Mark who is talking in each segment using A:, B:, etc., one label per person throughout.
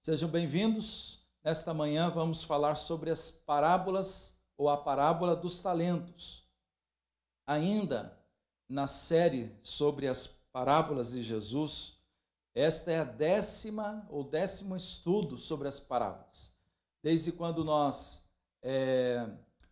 A: Sejam bem-vindos. Nesta manhã vamos falar sobre as parábolas ou a parábola dos talentos. Ainda na série sobre as parábolas de Jesus, esta é a décimo estudo sobre as parábolas. Desde quando nós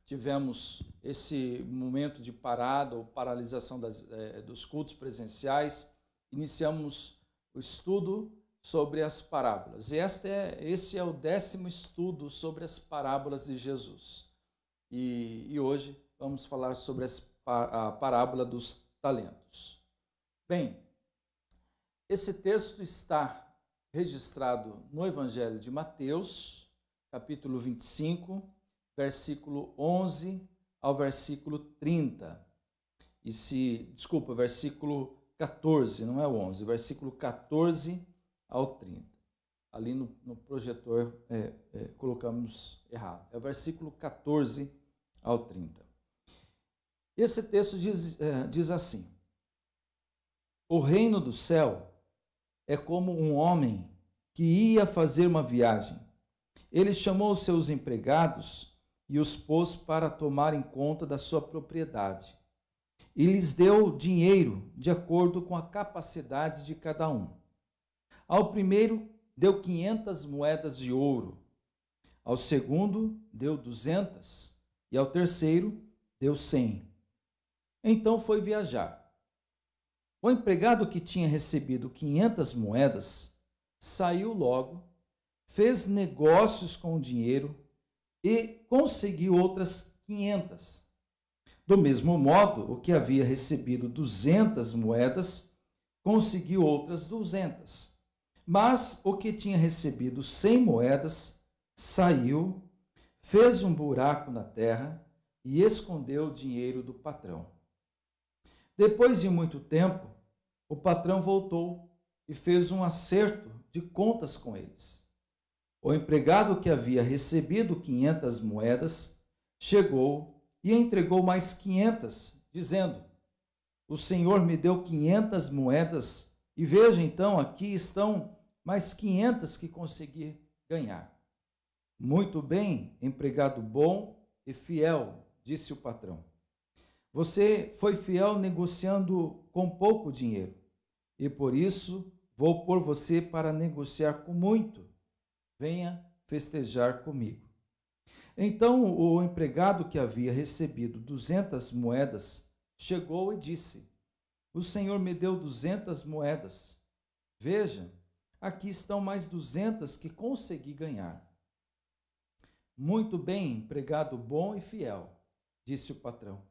A: tivemos esse momento de parada ou paralisação dos cultos presenciais, iniciamos o estudo sobre as parábolas. E esse é o 10º estudo sobre as parábolas de Jesus. E hoje vamos falar sobre a parábola dos talentos. Bem, esse texto está registrado no Evangelho de Mateus, capítulo 25, versículo 11 ao versículo 30. Versículo 14, não é o 11, versículo 14 ao 30. Ali no projetor colocamos errado. É o versículo 14 ao 30. Esse texto diz assim: O reino do céu é como um homem que ia fazer uma viagem. Ele chamou os seus empregados e os pôs para tomarem conta da sua propriedade. E lhes deu dinheiro de acordo com a capacidade de cada um. Ao primeiro deu 500 moedas de ouro, ao segundo deu 200 e ao terceiro deu 100. Então foi viajar. O empregado que tinha recebido 500 moedas saiu logo, fez negócios com o dinheiro e conseguiu outras 500. Do mesmo modo, o que havia recebido 200 moedas conseguiu outras 200. Mas o que tinha recebido 100 moedas saiu, fez um buraco na terra e escondeu o dinheiro do patrão. Depois de muito tempo, o patrão voltou e fez um acerto de contas com eles. O empregado que havia recebido 500 moedas chegou e entregou mais 500, dizendo: O senhor me deu 500 moedas e veja então, aqui estão mais 500 que consegui ganhar. Muito bem, empregado bom e fiel, disse o patrão. Você foi fiel negociando com pouco dinheiro, e por isso vou pôr você para negociar com muito. Venha festejar comigo. Então o empregado que havia recebido 200 moedas chegou e disse: O senhor me deu 200 moedas. Veja, aqui estão mais 200 que consegui ganhar. Muito bem, empregado bom e fiel, disse o patrão.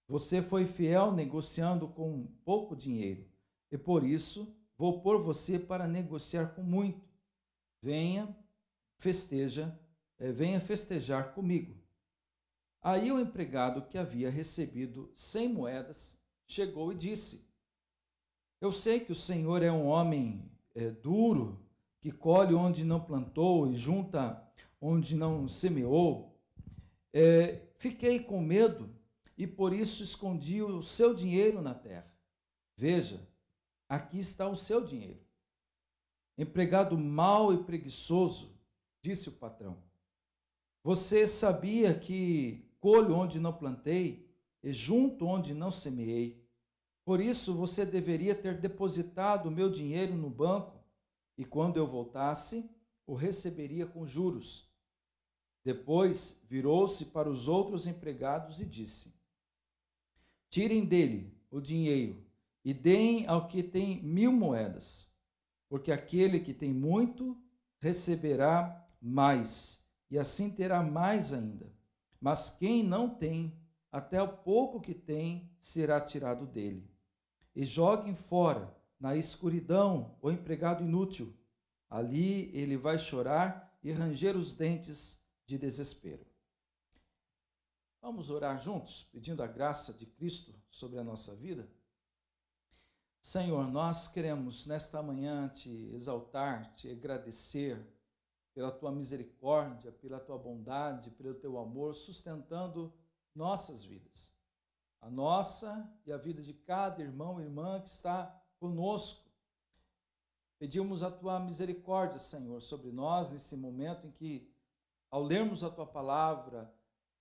A: Você foi fiel negociando com pouco dinheiro, e por isso vou pôr você para negociar com muito. Venha festejar comigo. Aí o empregado que havia recebido 100 moedas chegou e disse: Eu sei que o senhor é um homem duro, que colhe onde não plantou e junta onde não semeou. Fiquei com medo e por isso escondi o seu dinheiro na terra. Veja, aqui está o seu dinheiro. Empregado mau e preguiçoso, disse o patrão. Você sabia que colho onde não plantei e junto onde não semeei. Por isso você deveria ter depositado o meu dinheiro no banco e quando eu voltasse, o receberia com juros. Depois virou-se para os outros empregados e disse: Tirem dele o dinheiro e deem ao que tem 1000 moedas, porque aquele que tem muito receberá mais, e assim terá mais ainda. Mas quem não tem, até o pouco que tem será tirado dele. E joguem fora, na escuridão, o empregado inútil. Ali ele vai chorar e ranger os dentes de desespero. Vamos orar juntos, pedindo a graça de Cristo sobre a nossa vida? Senhor, nós queremos nesta manhã te exaltar, te agradecer pela tua misericórdia, pela tua bondade, pelo teu amor, sustentando nossas vidas. A nossa e a vida de cada irmão e irmã que está conosco. Pedimos a tua misericórdia, Senhor, sobre nós nesse momento em que, ao lermos a tua palavra,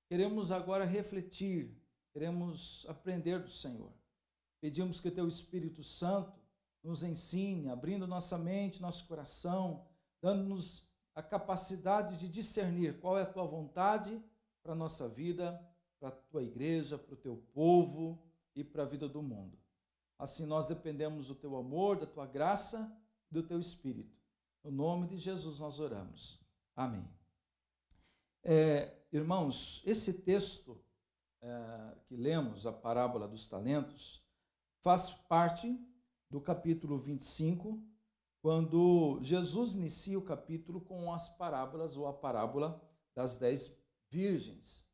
A: queremos agora refletir, queremos aprender do Senhor. Pedimos que o teu Espírito Santo nos ensine, abrindo nossa mente, nosso coração, dando-nos a capacidade de discernir qual é a tua vontade para a nossa vida, para a tua igreja, para o teu povo e para a vida do mundo. Assim nós dependemos do teu amor, da tua graça e do teu Espírito. No nome de Jesus nós oramos. Amém. Irmãos, esse texto que lemos, a parábola dos talentos, faz parte do capítulo 25, quando Jesus inicia o capítulo com as parábolas, ou a parábola das 10 virgens.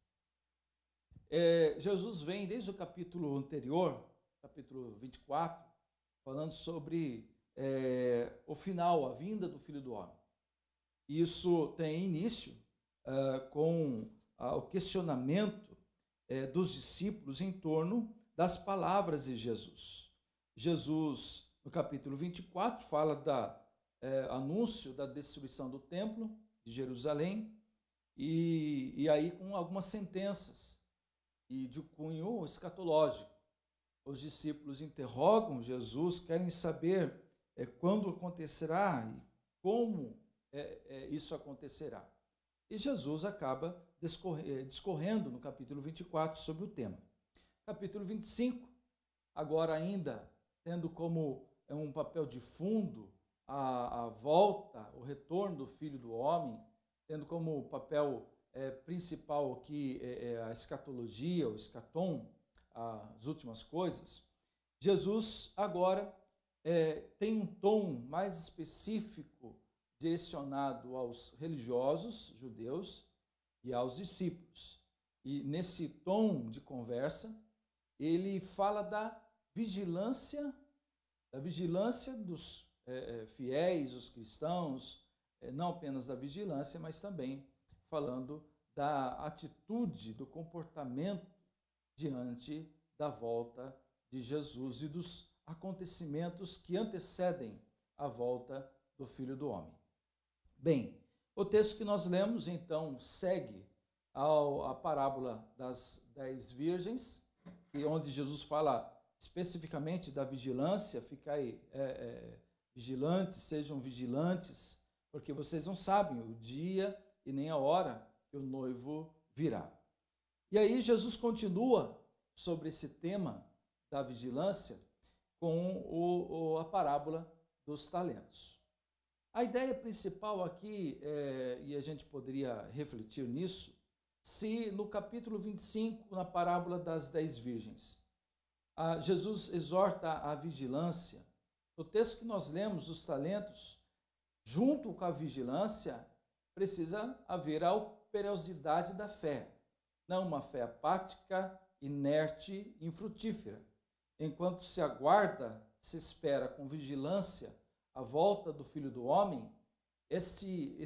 A: Jesus vem desde o capítulo anterior, capítulo 24, falando sobre o final, a vinda do Filho do Homem. Isso tem início com o questionamento dos discípulos em torno das palavras de Jesus. Jesus, no capítulo 24, fala do anúncio da destruição do templo de Jerusalém, e aí com algumas sentenças e de cunho escatológico. Os discípulos interrogam Jesus, querem saber quando acontecerá e como isso acontecerá. E Jesus acaba discorrendo no capítulo 24 sobre o tema. Capítulo 25, agora ainda tendo como um papel de fundo a volta, o retorno do Filho do Homem, tendo como papel principal aqui a escatologia, o escatom, as últimas coisas. Jesus agora tem um tom mais específico direcionado aos religiosos judeus e aos discípulos. E nesse tom de conversa, ele fala da vigilância dos fiéis, os cristãos, não apenas da vigilância, mas também falando da atitude, do comportamento diante da volta de Jesus e dos acontecimentos que antecedem a volta do Filho do Homem. Bem, o texto que nós lemos, então, segue a parábola das 10 virgens, onde Jesus fala especificamente da vigilância. Ficai vigilantes, sejam vigilantes, porque vocês não sabem o dia e nem a hora que o noivo virá. E aí Jesus continua sobre esse tema da vigilância com a parábola dos talentos. A ideia principal aqui, e a gente poderia refletir nisso, se no capítulo 25, na parábola das 10 virgens, Jesus exorta a vigilância. No texto que nós lemos, os talentos, junto com a vigilância, precisa haver a operosidade da fé, não uma fé apática, inerte, infrutífera. Enquanto se aguarda, se espera com vigilância a volta do Filho do Homem, esse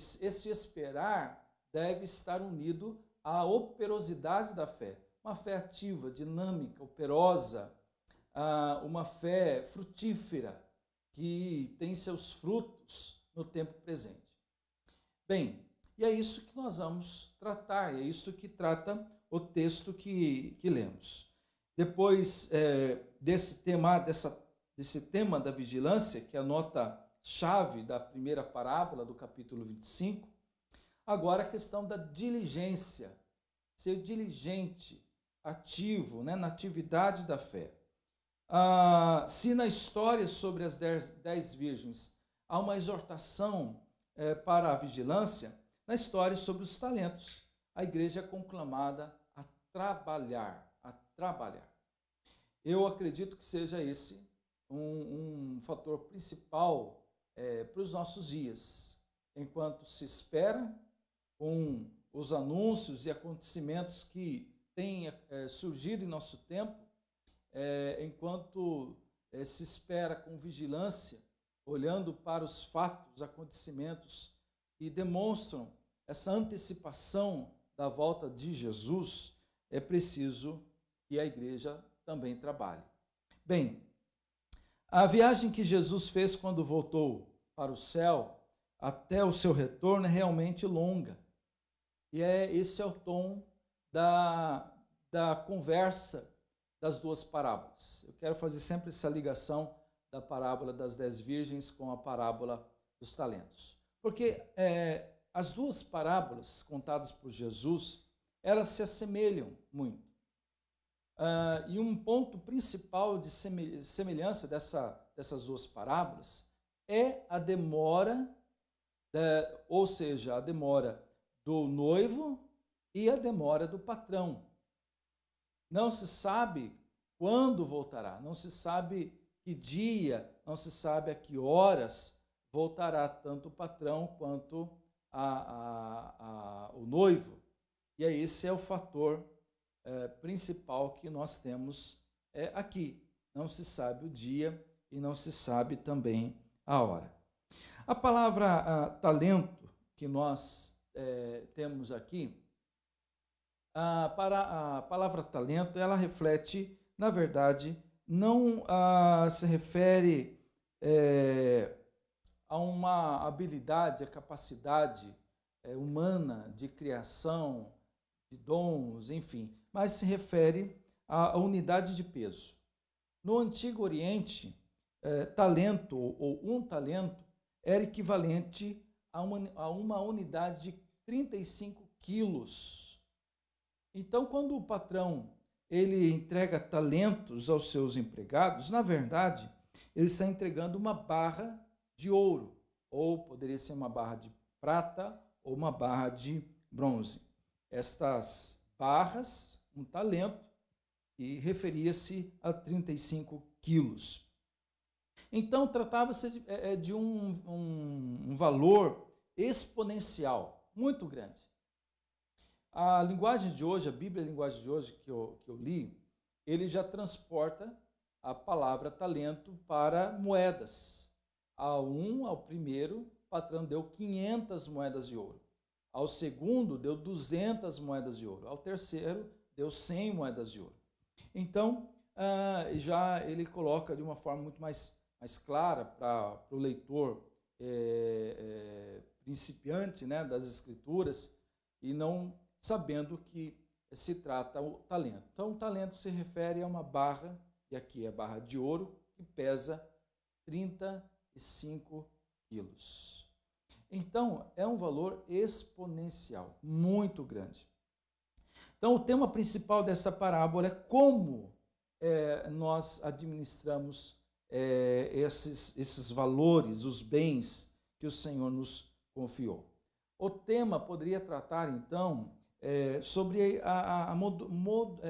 A: esperar deve estar unido à operosidade da fé, uma fé ativa, dinâmica, operosa, uma fé frutífera, que tem seus frutos no tempo presente. Bem, e é isso que nós vamos tratar, é isso que trata o texto que lemos. Depois desse tema da vigilância, que é a nota-chave da primeira parábola do capítulo 25, agora a questão da diligência, ser diligente, ativo, na atividade da fé. Se na história sobre as 10 virgens há uma exortação para a vigilância, na história sobre os talentos, a igreja é conclamada a trabalhar, Eu acredito que seja esse um fator principal para os nossos dias, enquanto se espera com os anúncios e acontecimentos que têm surgido em nosso tempo, enquanto se espera com vigilância, olhando para os fatos, acontecimentos que demonstram essa antecipação da volta de Jesus, é preciso que a igreja também trabalhe. Bem, a viagem que Jesus fez quando voltou para o céu até o seu retorno é realmente longa. E esse é o tom da conversa das duas parábolas. Eu quero fazer sempre essa ligação da parábola das 10 virgens com a parábola dos talentos. Porque as duas parábolas contadas por Jesus, elas se assemelham muito. E um ponto principal de semelhança dessas duas parábolas é a demora, ou seja, a demora do noivo e a demora do patrão. Não se sabe quando voltará, não se sabe que dia, não se sabe a que horas voltará tanto o patrão quanto o noivo. E aí esse é o fator principal que nós temos aqui. Não se sabe o dia e não se sabe também a hora. A palavra talento que nós temos aqui, para a palavra talento, ela reflete, na verdade, não se refere a uma habilidade, a capacidade humana de criação, de dons, enfim, mas se refere à unidade de peso. No Antigo Oriente, talento ou um talento era equivalente a uma unidade de 35 quilos. Então, quando o patrão ele entrega talentos aos seus empregados, na verdade, ele está entregando uma barra de ouro, ou poderia ser uma barra de prata ou uma barra de bronze. Estas barras, um talento, e referia-se a 35 quilos. Então, tratava-se de um valor exponencial, muito grande. A linguagem de hoje, a Bíblia, a linguagem de hoje que eu li, ele já transporta a palavra talento para moedas. Ao primeiro, o patrão deu 500 moedas de ouro. Ao segundo, deu 200 moedas de ouro. Ao terceiro, deu 100 moedas de ouro. Então, já ele coloca de uma forma muito mais clara para o leitor principiante, né, das Escrituras, e não sabendo que se trata o talento. Então, o talento se refere a uma barra, e aqui é a barra de ouro, que pesa 35 quilos. Então, é um valor exponencial, muito grande. Então, o tema principal dessa parábola é como nós administramos esses valores, os bens que o Senhor nos confiou. O tema poderia tratar, então, sobre a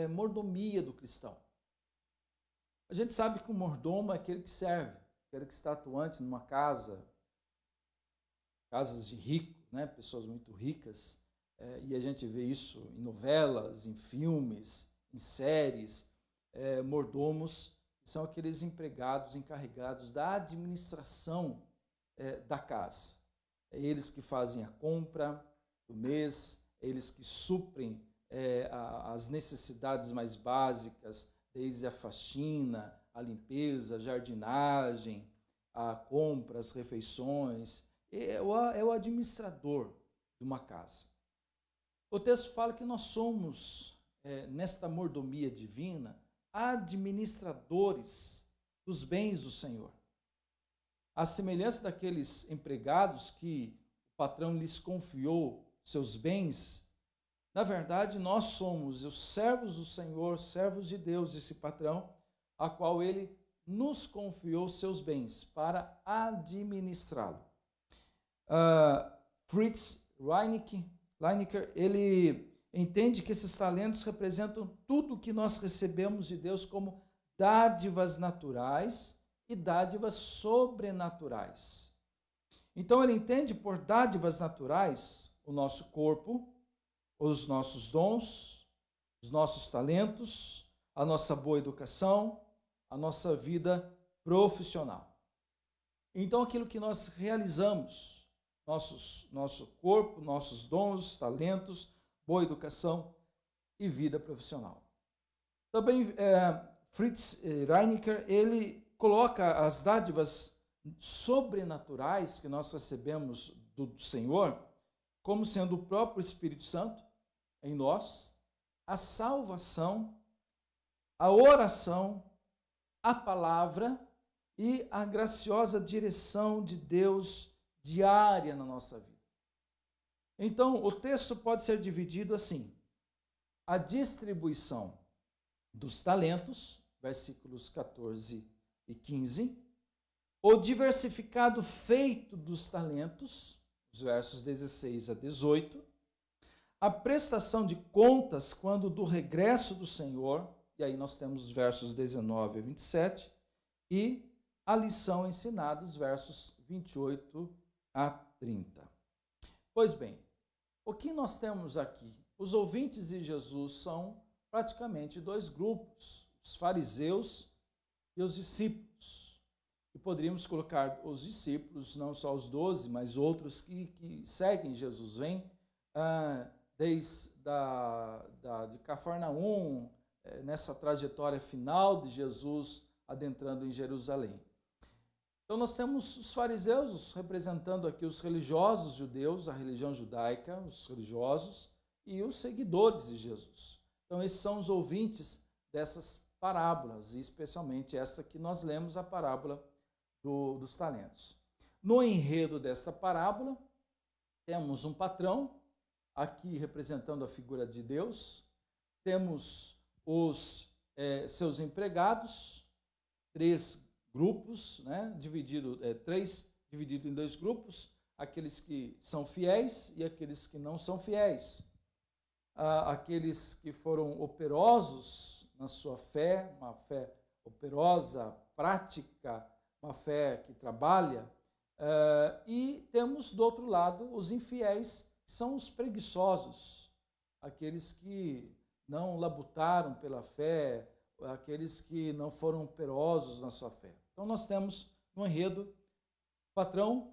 A: mordomia do cristão. A gente sabe que o mordomo é aquele que serve, aquele que está atuante numa casa, casas de rico, né? Pessoas muito ricas, e a gente vê isso em novelas, em filmes, em séries. Mordomos são aqueles empregados encarregados da administração da casa. É eles que fazem a compra do mês, é eles que suprem as necessidades mais básicas, desde a faxina, a limpeza, a jardinagem, a compra, as refeições. É o administrador de uma casa. O texto fala que nós somos, nesta mordomia divina, administradores dos bens do Senhor. À semelhança daqueles empregados que o patrão lhes confiou seus bens, na verdade nós somos os servos do Senhor, servos de Deus, esse patrão, a qual ele nos confiou seus bens para administrá-lo. Fritz Reinecker, ele entende que esses talentos representam tudo o que nós recebemos de Deus como dádivas naturais e dádivas sobrenaturais. Então ele entende por dádivas naturais o nosso corpo, os nossos dons, os nossos talentos, a nossa boa educação, a nossa vida profissional. Então aquilo que nós realizamos, nosso corpo, nossos dons, talentos, boa educação e vida profissional. Também Fritz Reinecker, ele coloca as dádivas sobrenaturais que nós recebemos do Senhor, como sendo o próprio Espírito Santo em nós, a salvação, a oração, a palavra e a graciosa direção de Deus diária na nossa vida. Então, o texto pode ser dividido assim: a distribuição dos talentos, versículos 14 e 15, o diversificado feito dos talentos, os versos 16 a 18, a prestação de contas quando do regresso do Senhor, e aí nós temos os versos 19 a 27, e a lição ensinada, os versos 28 a 30. Pois bem, o que nós temos aqui? Os ouvintes de Jesus são praticamente dois grupos, os fariseus e os discípulos. E poderíamos colocar os discípulos, não só os 12, mas outros que seguem Jesus, vêm desde de Cafarnaum, nessa trajetória final de Jesus adentrando em Jerusalém. Então nós temos os fariseus representando aqui os religiosos judeus, a religião judaica, os religiosos e os seguidores de Jesus. Então esses são os ouvintes dessas parábolas, e especialmente esta que nós lemos, a parábola dos talentos. No enredo desta parábola, temos um patrão, aqui representando a figura de Deus, temos os seus empregados, três grupos, né, dividido em dois grupos, aqueles que são fiéis e aqueles que não são fiéis. Aqueles que foram operosos na sua fé, uma fé operosa, prática, uma fé que trabalha, e temos do outro lado os infiéis, que são os preguiçosos, aqueles que não labutaram pela fé, aqueles que não foram operosos na sua fé. Então nós temos no enredo o patrão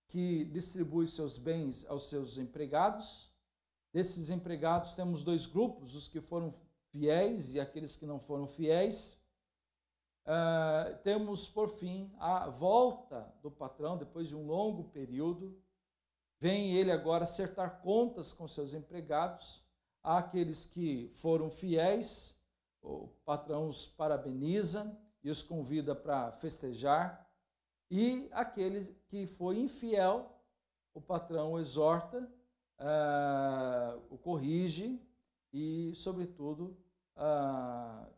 A: que distribui seus bens aos seus empregados. Desses empregados temos dois grupos, os que foram fiéis e aqueles que não foram fiéis. Temos, por fim, a volta do patrão, depois de um longo período. Vem ele agora acertar contas com seus empregados. Há aqueles que foram fiéis, o patrão os parabeniza e os convida para festejar. E aqueles que foi infiel, o patrão o exorta, o corrige e, sobretudo,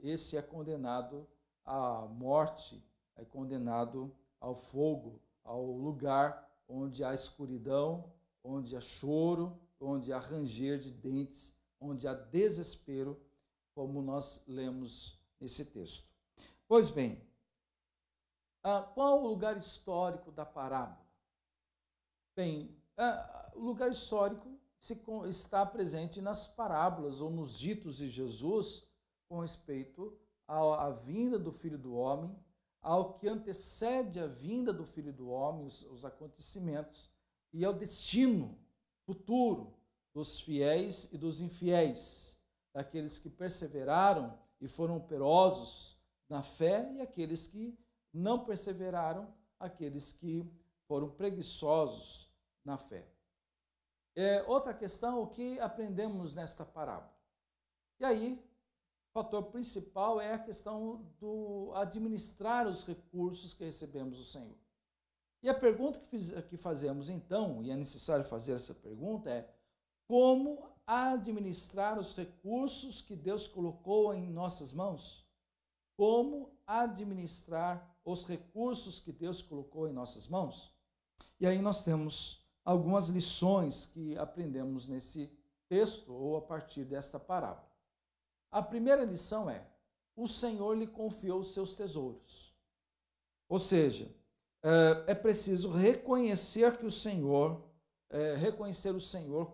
A: esse é condenado à morte, é condenado ao fogo, ao lugar onde há escuridão, onde há choro, onde há ranger de dentes, onde há desespero, como nós lemos nesse texto. Pois bem, qual o lugar histórico da parábola? Bem, o lugar histórico está presente nas parábolas ou nos ditos de Jesus com respeito à vinda do Filho do Homem, ao que antecede a vinda do Filho do Homem, os acontecimentos, e ao destino futuro dos fiéis e dos infiéis, daqueles que perseveraram e foram operosos na fé e aqueles que não perseveraram, aqueles que foram preguiçosos na fé. Outra questão, o que aprendemos nesta parábola? E aí, o fator principal é a questão do administrar os recursos que recebemos do Senhor. E a pergunta que fazemos então, e é necessário fazer essa pergunta, é: como administrar os recursos que Deus colocou em nossas mãos? Como administrar os recursos que Deus colocou em nossas mãos? E aí nós temos algumas lições que aprendemos nesse texto ou a partir desta parábola. A primeira lição é: o Senhor lhe confiou os seus tesouros. Ou seja, é preciso reconhecer o Senhor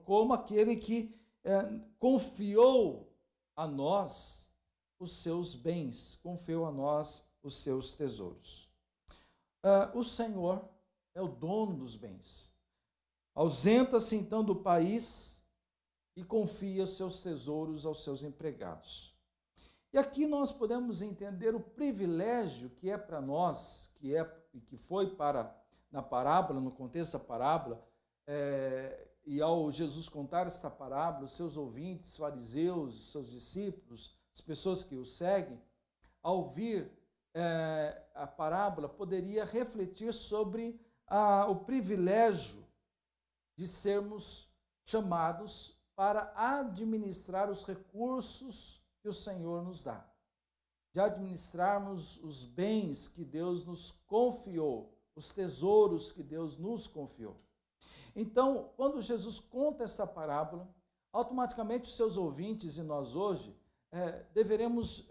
A: como aquele que confiou a nós os seus bens, confiou a nós os seus tesouros. O Senhor é o dono dos bens. Ausenta-se então do país e confia os seus tesouros aos seus empregados. E aqui nós podemos entender o privilégio que é para nós, que é e que foi na parábola, no contexto da parábola, e ao Jesus contar essa parábola, os seus ouvintes, fariseus, os seus discípulos, as pessoas que o seguem, ao ouvir a parábola, poderia refletir sobre o privilégio de sermos chamados para administrar os recursos que o Senhor nos dá, de administrarmos os bens que Deus nos confiou, os tesouros que Deus nos confiou. Então, quando Jesus conta essa parábola, automaticamente os seus ouvintes e nós hoje deveríamos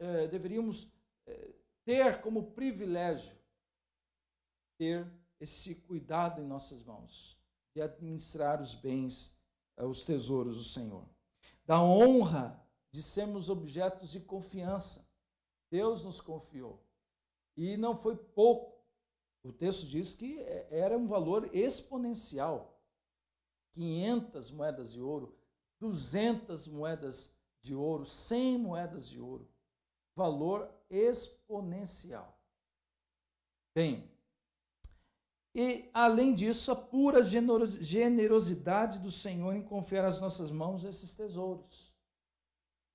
A: ter como privilégio ter esse cuidado em nossas mãos, de administrar os bens, os tesouros do Senhor. Da honra de sermos objetos de confiança. Deus nos confiou. E não foi pouco. O texto diz que era um valor exponencial. 500 moedas de ouro, 200 moedas de ouro, 100 moedas de ouro. Valor exponencial. Bem, e além disso, a pura generosidade do Senhor em confiar às nossas mãos esses tesouros.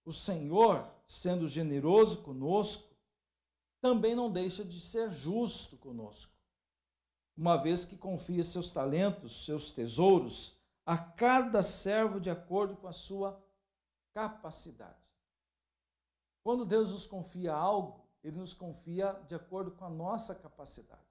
A: O Senhor, sendo generoso conosco, também não deixa de ser justo conosco, uma vez que confia seus talentos, seus tesouros, a cada servo de acordo com a sua capacidade. Quando Deus nos confia algo, Ele nos confia de acordo com a nossa capacidade.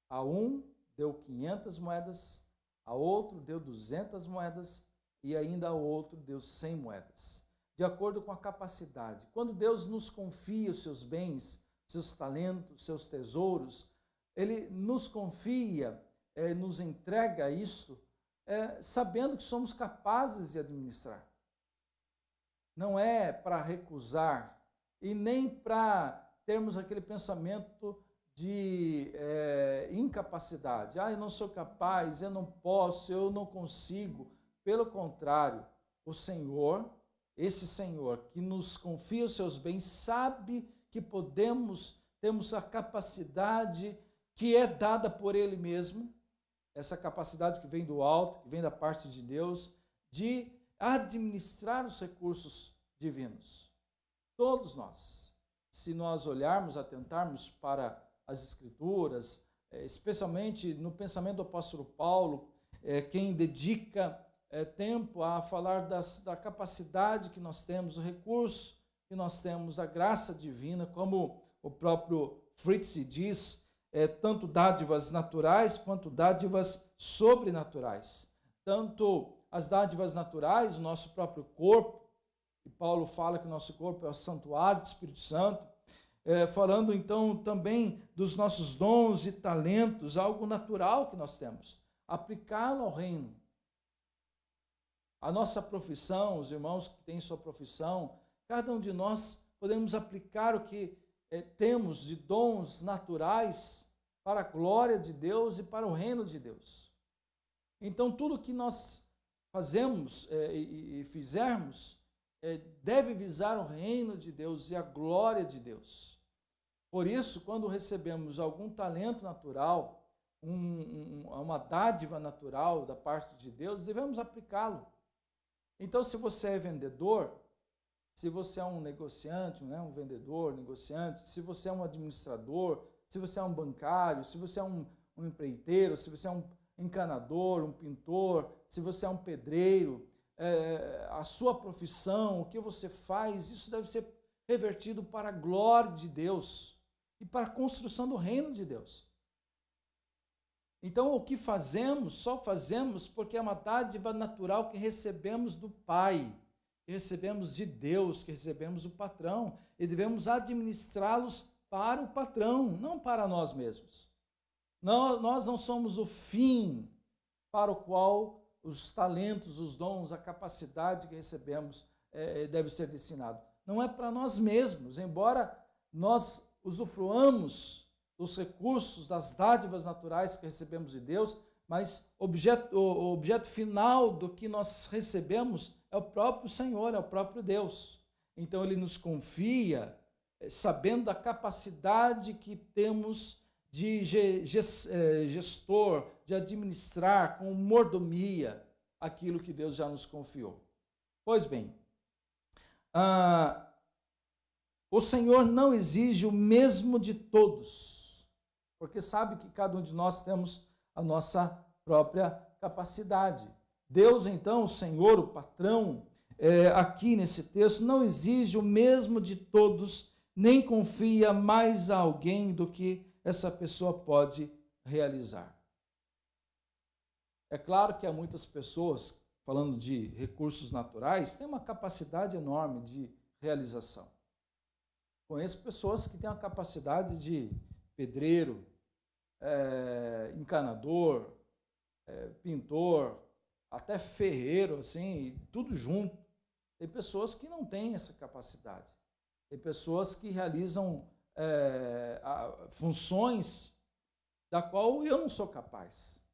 A: A um deu 500 moedas, a outro deu 200 moedas e ainda a outro deu 100 moedas. De acordo com a capacidade. Quando Deus nos confia os seus bens, seus talentos, seus tesouros, Ele nos confia, nos entrega isto, sabendo que somos capazes de administrar. Não é para recusar e nem para termos aquele pensamento de incapacidade. Eu não sou capaz, eu não posso, eu não consigo. Pelo contrário, o Senhor, esse Senhor que nos confia os seus bens, sabe que temos a capacidade que é dada por Ele mesmo, essa capacidade que vem do alto, que vem da parte de Deus, de administrar os recursos divinos. Todos nós, se nós olharmos, atentarmos para as Escrituras, especialmente no pensamento do apóstolo Paulo, quem dedica tempo a falar da capacidade que nós temos, o recurso que nós temos, a graça divina, como o próprio Fritz diz, tanto dádivas naturais quanto dádivas sobrenaturais. Tanto as dádivas naturais, o nosso próprio corpo, e Paulo fala que o nosso corpo é o santuário do Espírito Santo, falando então também dos nossos dons e talentos, algo natural que nós temos, aplicá-lo ao reino. A nossa profissão, os irmãos que têm sua profissão, cada um de nós podemos aplicar o que temos de dons naturais para a glória de Deus e para o reino de Deus. Então, tudo que nós fazemos e fizermos deve visar o reino de Deus e a glória de Deus. Por isso, quando recebemos algum talento natural, uma dádiva natural da parte de Deus, devemos aplicá-lo. Então, se você é vendedor, se você é um negociante, um vendedor, negociante, se você é um administrador, se você é um bancário, se você é um empreiteiro, se você é um encanador, um pintor, se você é um pedreiro, a sua profissão, o que você faz, isso deve ser revertido para a glória de Deus e para a construção do reino de Deus. Então, o que fazemos, só fazemos porque é uma dádiva natural que recebemos do Pai, que recebemos de Deus, que recebemos do patrão, e devemos administrá-los para o patrão, não para nós mesmos. Nós não somos o fim para o qual os talentos, os dons, a capacidade que recebemos deve ser destinado. Não é para nós mesmos, embora nós usufruamos dos recursos, das dádivas naturais que recebemos de Deus, mas o objeto final do que nós recebemos é o próprio Senhor, é o próprio Deus. Então Ele nos confia, sabendo da capacidade que temos de gestor, de administrar com mordomia aquilo que Deus já nos confiou. Pois bem, o Senhor não exige o mesmo de todos, porque sabe que cada um de nós temos a nossa própria capacidade. Deus, então, o Senhor, o patrão, aqui nesse texto, não exige o mesmo de todos, nem confia mais a alguém do que essa pessoa pode realizar. É claro que há muitas pessoas, falando de recursos naturais, têm uma capacidade enorme de realização. Conheço pessoas que têm uma capacidade de pedreiro, encanador, pintor, até ferreiro, assim, tudo junto. Tem pessoas que não têm essa capacidade. Tem pessoas que realizam funções da qual eu não sou capaz.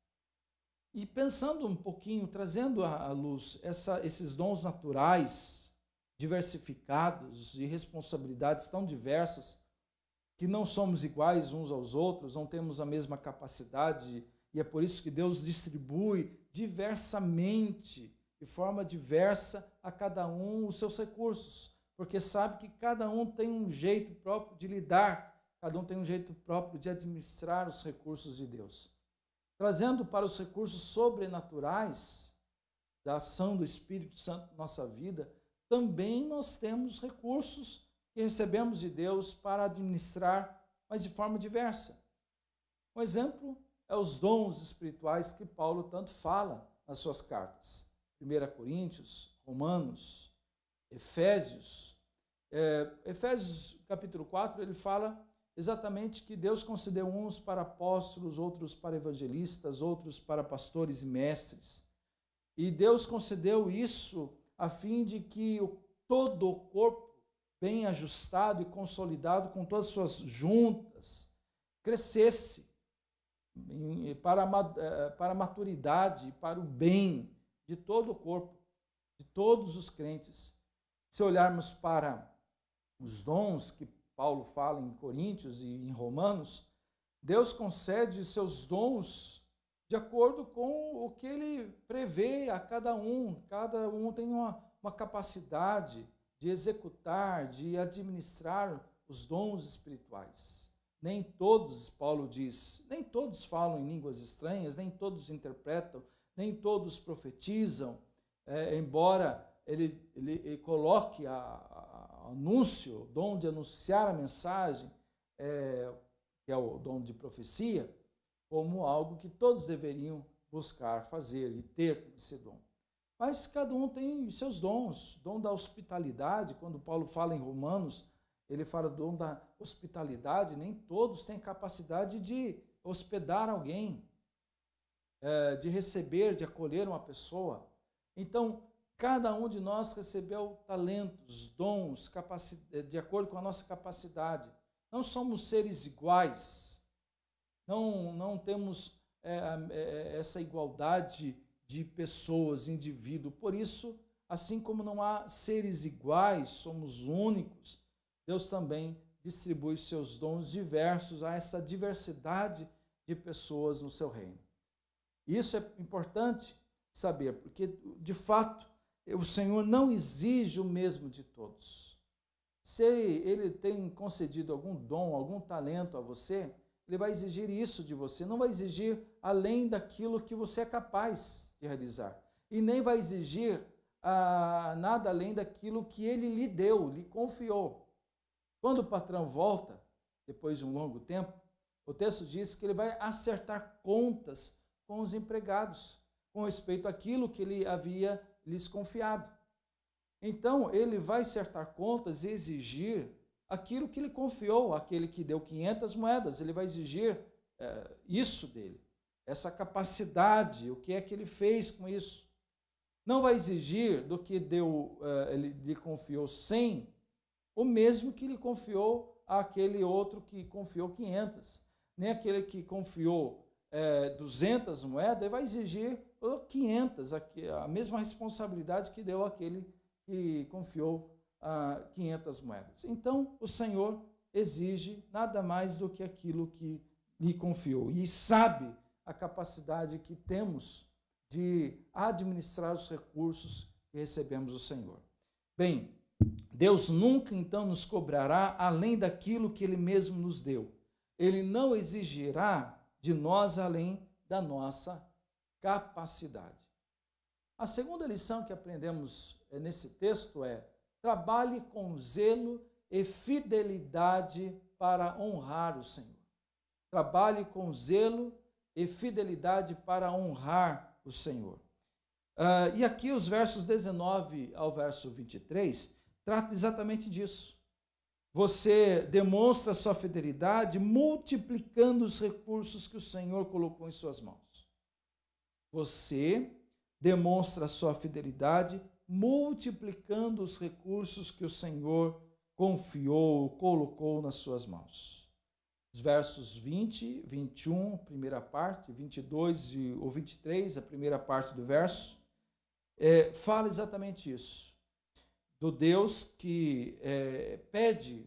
A: E pensando um pouquinho, trazendo à luz esses dons naturais, diversificados, de responsabilidades tão diversas, que não somos iguais uns aos outros, não temos a mesma capacidade, e é por isso que Deus distribui diversamente, de forma diversa, a cada um os seus recursos, porque sabe que cada um tem um jeito próprio de lidar, cada um tem um jeito próprio de administrar os recursos de Deus. Trazendo para os recursos sobrenaturais da ação do Espírito Santo na nossa vida, também nós temos recursos que recebemos de Deus para administrar, mas de forma diversa. Um exemplo é os dons espirituais que Paulo tanto fala nas suas cartas. 1 Coríntios, Romanos, Efésios. Efésios capítulo 4, ele fala exatamente que Deus concedeu uns para apóstolos, outros para evangelistas, outros para pastores e mestres. E Deus concedeu isso a fim de que todo o corpo, bem ajustado e consolidado com todas as suas juntas, crescesse para a maturidade, para o bem de todo o corpo, de todos os crentes. Se olharmos para os dons que Paulo fala em Coríntios e em Romanos, Deus concede seus dons de acordo com o que ele prevê a cada um. Cada um tem uma capacidade de executar, de administrar os dons espirituais. Nem todos, Paulo diz, nem todos falam em línguas estranhas, nem todos interpretam, nem todos profetizam, embora ele coloque anúncio, o dom de anunciar a mensagem, que é o dom de profecia, como algo que todos deveriam buscar fazer e ter esse dom. Mas cada um tem seus dons. Dom da hospitalidade, quando Paulo fala em Romanos, ele fala do dom da hospitalidade, nem todos têm capacidade de hospedar alguém, de receber, de acolher uma pessoa. Então, cada um de nós recebeu talentos, dons, de acordo com a nossa capacidade. Não somos seres iguais, não temos essa igualdade de pessoas, indivíduo. Por isso, assim como não há seres iguais, somos únicos, Deus também distribui seus dons diversos a essa diversidade de pessoas no seu reino. Isso é importante saber, porque, de fato, o Senhor não exige o mesmo de todos. Se Ele tem concedido algum dom, algum talento a você, Ele vai exigir isso de você, não vai exigir além daquilo que você é capaz de realizar. E nem vai exigir nada além daquilo que Ele lhe deu, lhe confiou. Quando o patrão volta, depois de um longo tempo, o texto diz que ele vai acertar contas com os empregados, com respeito àquilo que ele havia lhes confiado. Então, ele vai acertar contas e exigir aquilo que ele confiou, aquele que deu 500 moedas, ele vai exigir isso dele, essa capacidade, o que é que ele fez com isso. Não vai exigir do que ele lhe confiou 100, o mesmo que lhe confiou àquele outro que confiou 500. Nem aquele que confiou 200 moedas, ele vai exigir 500, a mesma responsabilidade que deu àquele que confiou 500 moedas. Então, o Senhor exige nada mais do que aquilo que lhe confiou e sabe a capacidade que temos de administrar os recursos que recebemos do Senhor. Bem, Deus nunca então nos cobrará além daquilo que Ele mesmo nos deu. Ele não exigirá de nós além da nossa capacidade. A segunda lição que aprendemos nesse texto é: trabalhe com zelo e fidelidade para honrar o Senhor. Trabalhe com zelo e fidelidade para honrar o Senhor. E aqui os versos 19 ao verso 23 tratam exatamente disso. Você demonstra sua fidelidade multiplicando os recursos que o Senhor colocou em suas mãos. Você demonstra sua fidelidade multiplicando os recursos que o Senhor confiou, colocou nas suas mãos. Os versos 20, 21, primeira parte, 22 ou 23, a primeira parte do verso, fala exatamente isso. Do Deus que pede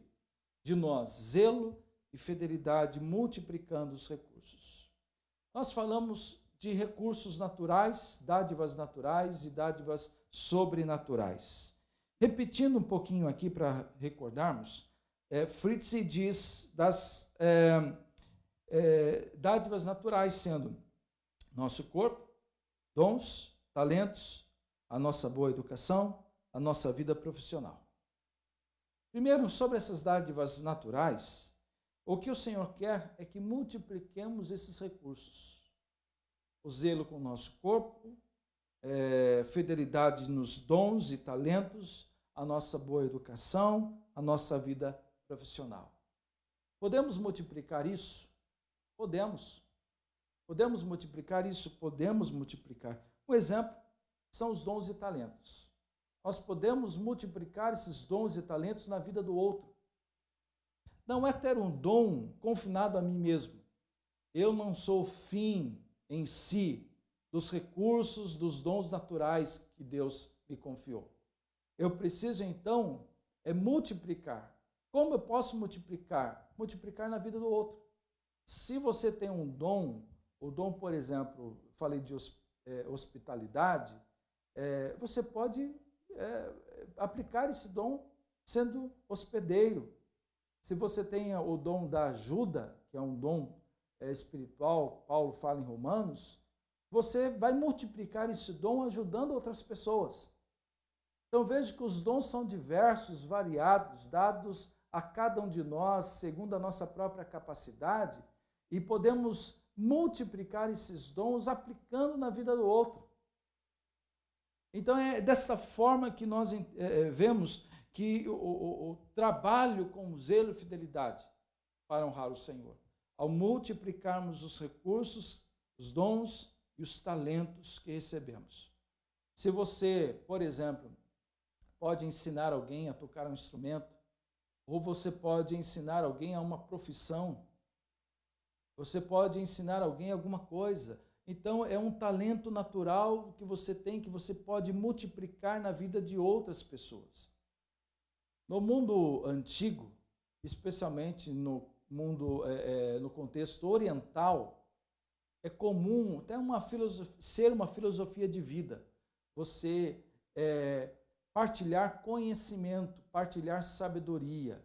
A: de nós zelo e fidelidade, multiplicando os recursos. Nós falamos de recursos naturais, dádivas naturais e dádivas sobrenaturais. Repetindo um pouquinho aqui para recordarmos, Fritz diz das dádivas naturais, sendo nosso corpo, dons, talentos, a nossa boa educação, a nossa vida profissional. Primeiro, sobre essas dádivas naturais, o que o Senhor quer é que multipliquemos esses recursos. O zelo com o nosso corpo, fidelidade nos dons e talentos, a nossa boa educação, a nossa vida profissional. Podemos multiplicar isso? Podemos. Podemos multiplicar isso? Podemos multiplicar. Um exemplo são os dons e talentos. Nós podemos multiplicar esses dons e talentos na vida do outro. Não é ter um dom confinado a mim mesmo. Eu não sou o fim em si dos recursos, dos dons naturais que Deus me confiou. Eu preciso, então, multiplicar. Como eu posso multiplicar? Multiplicar na vida do outro. Se você tem um dom, o dom, por exemplo, falei de hospitalidade, você pode aplicar esse dom sendo hospedeiro. Se você tem o dom da ajuda, que é um dom espiritual, Paulo fala em Romanos, você vai multiplicar esse dom ajudando outras pessoas. Então veja que os dons são diversos, variados, dados a cada um de nós, segundo a nossa própria capacidade, e podemos multiplicar esses dons aplicando na vida do outro. Então é dessa forma que nós vemos que o trabalho com zelo e fidelidade para honrar o Senhor, ao multiplicarmos os recursos, os dons e os talentos que recebemos. Se você, por exemplo, pode ensinar alguém a tocar um instrumento, ou você pode ensinar alguém a uma profissão, você pode ensinar alguém alguma coisa. Então, é um talento natural que você tem, que você pode multiplicar na vida de outras pessoas. No mundo antigo, especialmente no mundo, no contexto oriental, é comum até ser uma filosofia de vida. Você partilhar conhecimento, partilhar sabedoria.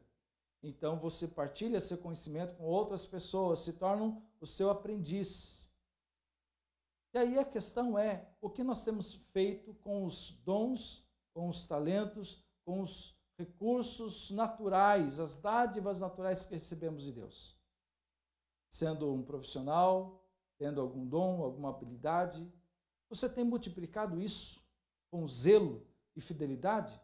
A: Então, você partilha seu conhecimento com outras pessoas, se tornam o seu aprendiz. E aí a questão é, o que nós temos feito com os dons, com os talentos, com os recursos naturais, as dádivas naturais que recebemos de Deus? Sendo um profissional, tendo algum dom, alguma habilidade, você tem multiplicado isso com zelo e fidelidade?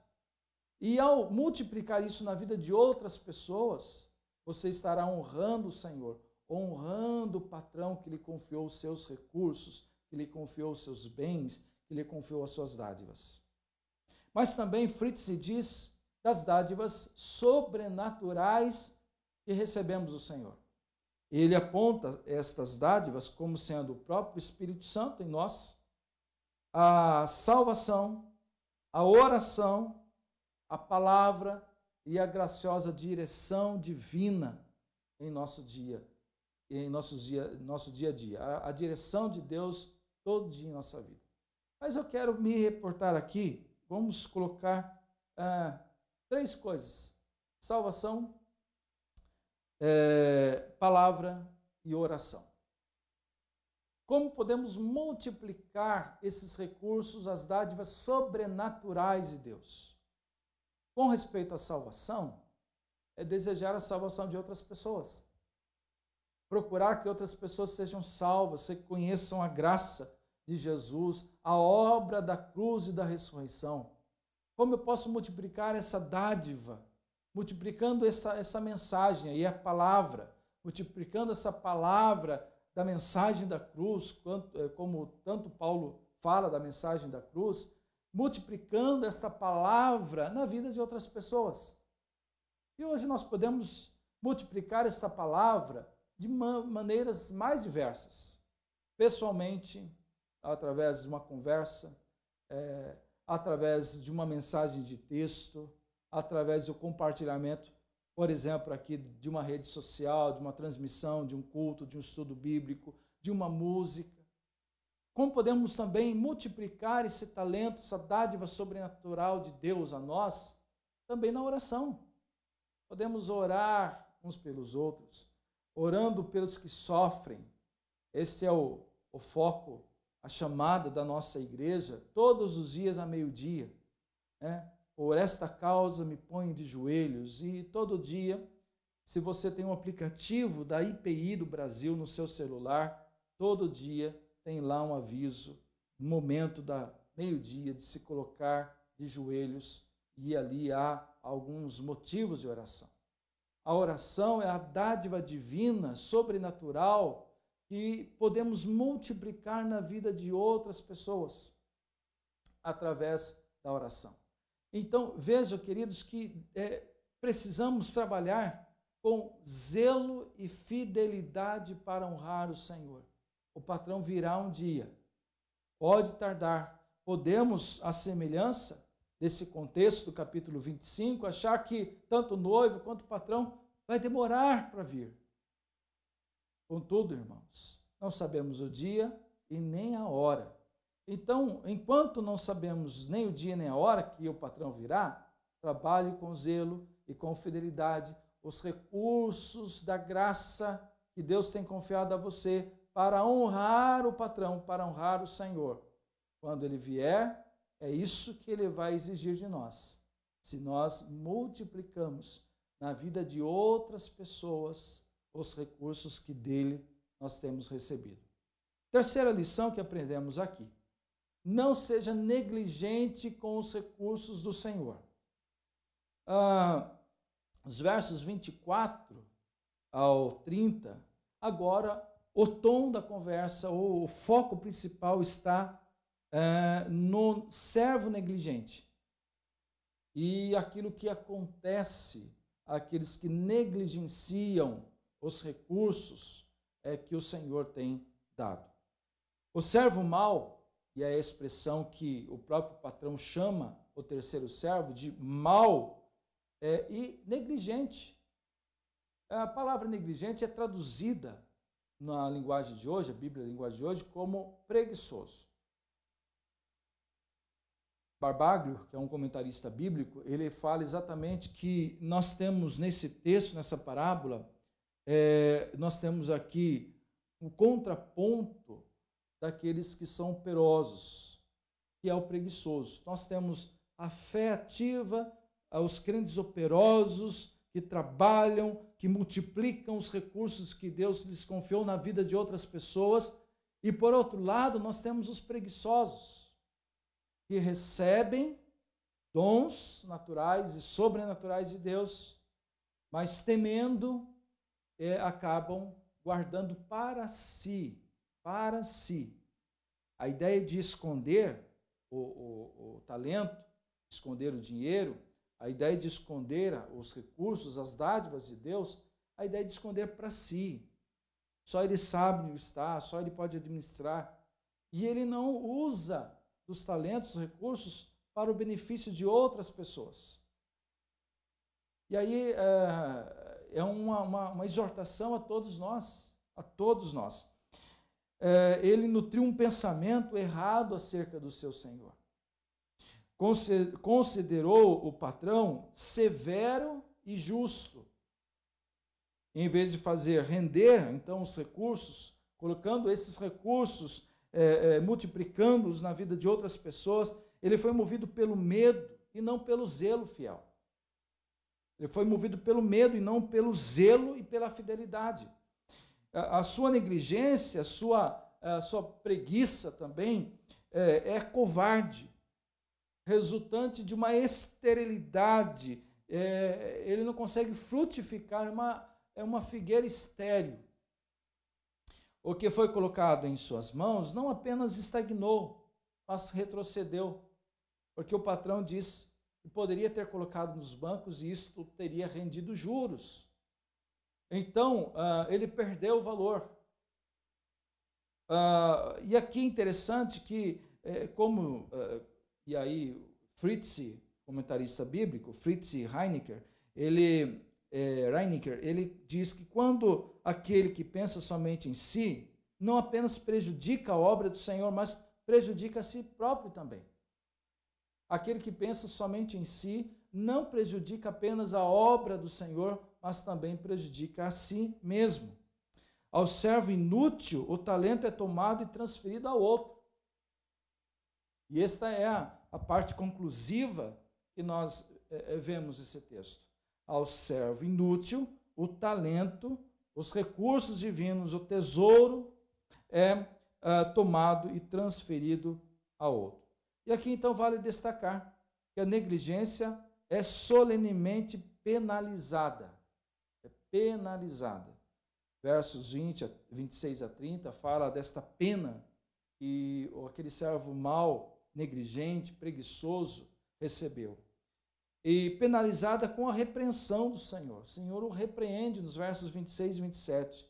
A: E ao multiplicar isso na vida de outras pessoas, você estará honrando o Senhor, honrando o patrão que lhe confiou os seus recursos, que lhe confiou os seus bens, que lhe confiou as suas dádivas. Mas também Fritz diz das dádivas sobrenaturais que recebemos do Senhor. Ele aponta estas dádivas como sendo o próprio Espírito Santo em nós, a salvação, a oração, a palavra e a graciosa direção divina em nosso dia. em nosso dia a dia, a direção de Deus todo dia em nossa vida. Mas eu quero me reportar aqui, vamos colocar 3 coisas: salvação, palavra e oração. Como podemos multiplicar esses recursos, as dádivas sobrenaturais de Deus? Com respeito à salvação, é desejar a salvação de outras pessoas. Procurar que outras pessoas sejam salvas, que conheçam a graça de Jesus, a obra da cruz e da ressurreição. Como eu posso multiplicar essa dádiva? Multiplicando essa mensagem aí, a palavra, multiplicando essa palavra da mensagem da cruz, como tanto Paulo fala da mensagem da cruz, multiplicando essa palavra na vida de outras pessoas. E hoje nós podemos multiplicar essa palavra de maneiras mais diversas. Pessoalmente, através de uma conversa, através de uma mensagem de texto, através do compartilhamento, por exemplo, aqui de uma rede social, de uma transmissão, de um culto, de um estudo bíblico, de uma música. Como podemos também multiplicar esse talento, essa dádiva sobrenatural de Deus a nós, também na oração. Podemos orar uns pelos outros, orando pelos que sofrem. Esse é o foco, a chamada da nossa igreja, todos os dias a meio-dia. Por esta causa me ponho de joelhos. E todo dia, se você tem um aplicativo da IPI do Brasil no seu celular, todo dia tem lá um aviso, no momento da meio-dia, de se colocar de joelhos, e ali há alguns motivos de oração. A oração é a dádiva divina, sobrenatural, que podemos multiplicar na vida de outras pessoas através da oração. Então, vejam, queridos, que precisamos trabalhar com zelo e fidelidade para honrar o Senhor. O patrão virá um dia, pode tardar. Podemos, à semelhança desse contexto do capítulo 25, achar que tanto o noivo quanto o patrão vai demorar para vir. Contudo, irmãos, não sabemos o dia e nem a hora. Então, enquanto não sabemos nem o dia nem a hora que o patrão virá, trabalhe com zelo e com fidelidade os recursos da graça que Deus tem confiado a você para honrar o patrão, para honrar o Senhor. Quando ele vier, é isso que ele vai exigir de nós. Se nós multiplicamos na vida de outras pessoas os recursos que dele nós temos recebido. Terceira lição que aprendemos aqui: não seja negligente com os recursos do Senhor. Os versos 24 ao 30, agora o tom da conversa, ou o foco principal está no servo negligente. E aquilo que acontece àqueles que negligenciam os recursos que o Senhor tem dado. O servo mau, e é a expressão que o próprio patrão chama o terceiro servo de mau e negligente. A palavra negligente é traduzida na linguagem de hoje, a Bíblia, a linguagem de hoje, como preguiçoso. Barbaglio, que é um comentarista bíblico, ele fala exatamente que nós temos nesse texto, nessa parábola, nós temos aqui o contraponto daqueles que são operosos, que é o preguiçoso. Nós temos a fé ativa, os crentes operosos, que trabalham, que multiplicam os recursos que Deus lhes confiou na vida de outras pessoas. E, por outro lado, nós temos os preguiçosos, que recebem dons naturais e sobrenaturais de Deus, mas temendo, acabam guardando para si. A ideia de esconder o talento, esconder o dinheiro, a ideia de esconder os recursos, as dádivas de Deus, a ideia de esconder para si. Só ele sabe onde está, só ele pode administrar. E ele não usa dos talentos, os recursos, para o benefício de outras pessoas. E aí é uma exortação a todos nós, a todos nós. Ele nutriu um pensamento errado acerca do seu senhor. Considerou o patrão severo e justo. Em vez de fazer render, então, os recursos, colocando esses recursos, multiplicando-os na vida de outras pessoas, ele foi movido pelo medo e não pelo zelo fiel. Ele foi movido pelo medo e não pelo zelo e pela fidelidade. A sua negligência, a sua preguiça também é covarde, resultante de uma esterilidade. Ele não consegue frutificar, é uma figueira estéril. O que foi colocado em suas mãos não apenas estagnou, mas retrocedeu, porque o patrão disse que poderia ter colocado nos bancos e isto teria rendido juros. Então, ele perdeu o valor. E aqui é interessante que, e aí Fritz, comentarista bíblico, Fritz Heinecker, ele diz que quando aquele que pensa somente em si, não apenas prejudica a obra do Senhor, mas prejudica a si próprio também. Aquele que pensa somente em si, não prejudica apenas a obra do Senhor, mas também prejudica a si mesmo. Ao servo inútil, o talento é tomado e transferido ao outro. E esta é a parte conclusiva que nós vemos nesse texto. Ao servo inútil, o talento, os recursos divinos, o tesouro é tomado e transferido ao outro. E aqui então vale destacar que a negligência é solenemente penalizada. É penalizada. Versos 26 a 30 fala desta pena que aquele servo mau, negligente, preguiçoso recebeu. E penalizada com a repreensão do Senhor. O Senhor o repreende nos versos 26 e 27.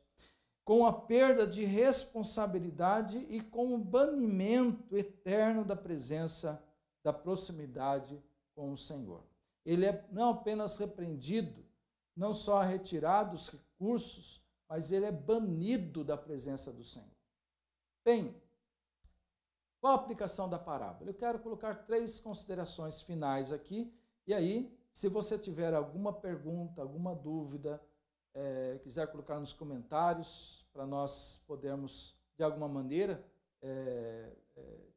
A: Com a perda de responsabilidade e com o banimento eterno da presença, da proximidade com o Senhor. Ele é não apenas repreendido, não só retirado os recursos, mas ele é banido da presença do Senhor. Bem, qual a aplicação da parábola? Eu quero colocar 3 considerações finais aqui, e aí, se você tiver alguma pergunta, alguma dúvida, quiser colocar nos comentários, para nós podermos, de alguma maneira,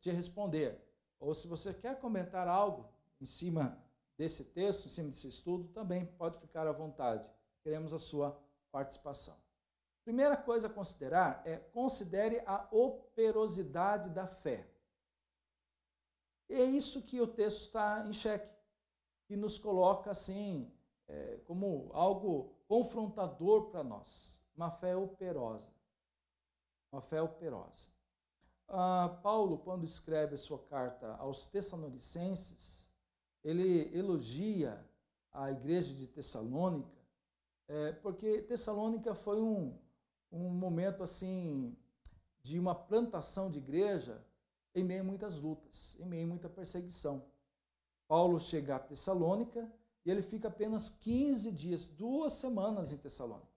A: te responder. Ou se você quer comentar algo em cima desse texto, em cima desse estudo, também pode ficar à vontade. Queremos a sua participação. Primeira coisa a considerar considere a operosidade da fé. É isso que o texto está em xeque, que nos coloca assim, como algo confrontador para nós. Uma fé operosa. Uma fé operosa. Paulo, quando escreve a sua carta aos Tessalonicenses, ele elogia a igreja de Tessalônica, porque Tessalônica foi um momento assim de uma plantação de igreja em meio a muitas lutas, em meio a muita perseguição. Paulo chega a Tessalônica e ele fica apenas 15 dias, 2 semanas em Tessalônica.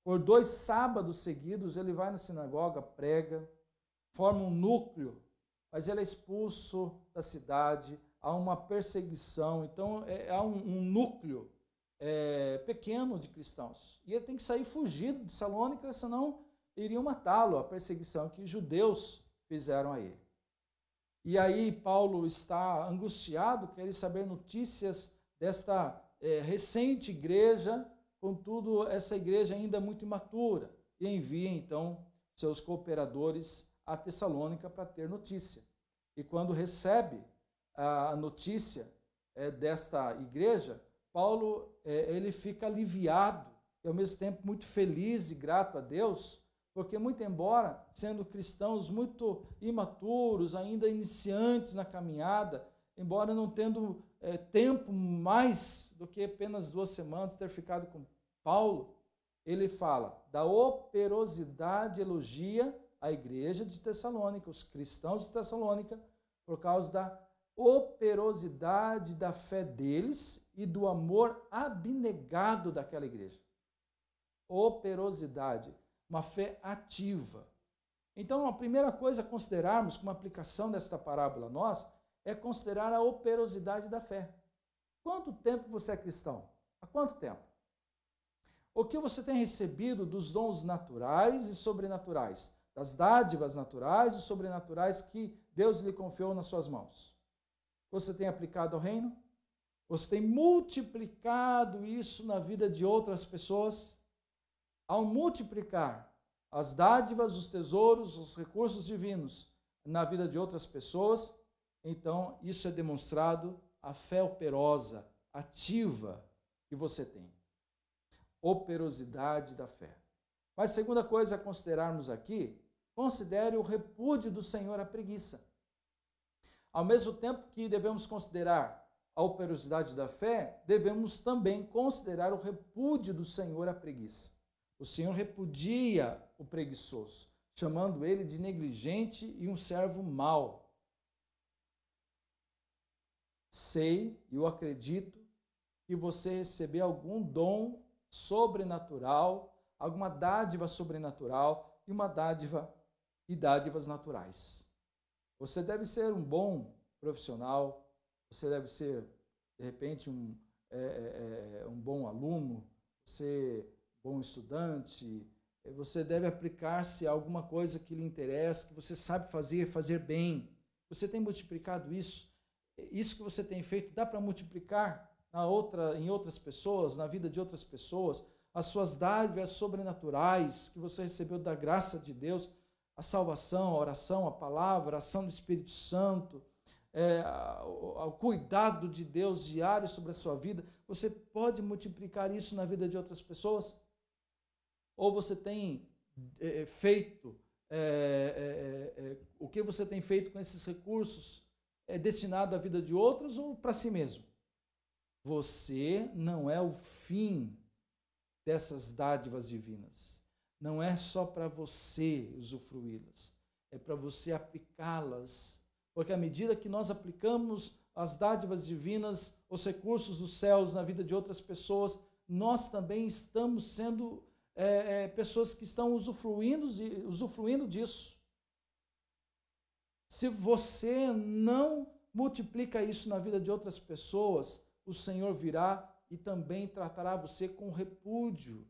A: Por 2 sábados seguidos ele vai na sinagoga, prega, forma um núcleo, mas ele é expulso da cidade, há uma perseguição, então há um núcleo pequeno de cristãos. E ele tem que sair fugido de Tessalônica, senão iriam matá-lo, a perseguição que os judeus fizeram a ele. E aí Paulo está angustiado, quer saber notícias desta recente igreja, contudo essa igreja ainda muito imatura, e envia então seus cooperadores a Tessalônica para ter notícia. E quando recebe a notícia desta igreja, Paulo ele fica aliviado e ao mesmo tempo muito feliz e grato a Deus, porque muito embora sendo cristãos muito imaturos, ainda iniciantes na caminhada, embora não tendo tempo mais do que apenas 2 semanas ter ficado com Paulo, ele fala da operosidade, elogia a igreja de Tessalônica, os cristãos de Tessalônica, por causa da operosidade da fé deles e do amor abnegado daquela igreja. Operosidade. uma fé ativa. Então, a primeira coisa a considerarmos como aplicação desta parábola a nós é considerar a operosidade da fé. Quanto tempo você é cristão? Há quanto tempo? O que você tem recebido dos dons naturais e sobrenaturais, das dádivas naturais e sobrenaturais que Deus lhe confiou nas suas mãos? Você tem aplicado ao reino? Você tem multiplicado isso na vida de outras pessoas? Ao multiplicar as dádivas, os tesouros, os recursos divinos na vida de outras pessoas, então isso é demonstrado a fé operosa, ativa que você tem. Operosidade da fé. Mas a segunda coisa a considerarmos aqui, considere o repúdio do Senhor à preguiça. Ao mesmo tempo que devemos considerar a operosidade da fé, devemos também considerar o repúdio do Senhor à preguiça. O Senhor repudia o preguiçoso, chamando ele de negligente e um servo mau. Sei, e eu acredito, que você recebeu algum dom sobrenatural, alguma dádiva sobrenatural e uma dádiva e dádivas naturais. Você deve ser um bom profissional, você deve ser, de repente, um bom aluno, você bom estudante, você deve aplicar-se a alguma coisa que lhe interessa, que você sabe fazer bem. Você tem multiplicado isso? Isso que você tem feito, dá para multiplicar em outras pessoas, na vida de outras pessoas, as suas dádivas sobrenaturais que você recebeu da graça de Deus, a salvação, a oração, a palavra, a ação do Espírito Santo, o cuidado de Deus diário sobre a sua vida, você pode multiplicar isso na vida de outras pessoas? Ou você tem feito, o que você tem feito com esses recursos é destinado à vida de outros ou para si mesmo? Você não é o fim dessas dádivas divinas. Não é só para você usufruí-las, é para você aplicá-las. Porque à medida que nós aplicamos as dádivas divinas, os recursos dos céus na vida de outras pessoas, nós também estamos sendo pessoas que estão usufruindo disso. Se você não multiplica isso na vida de outras pessoas, o Senhor virá e também tratará você com repúdio.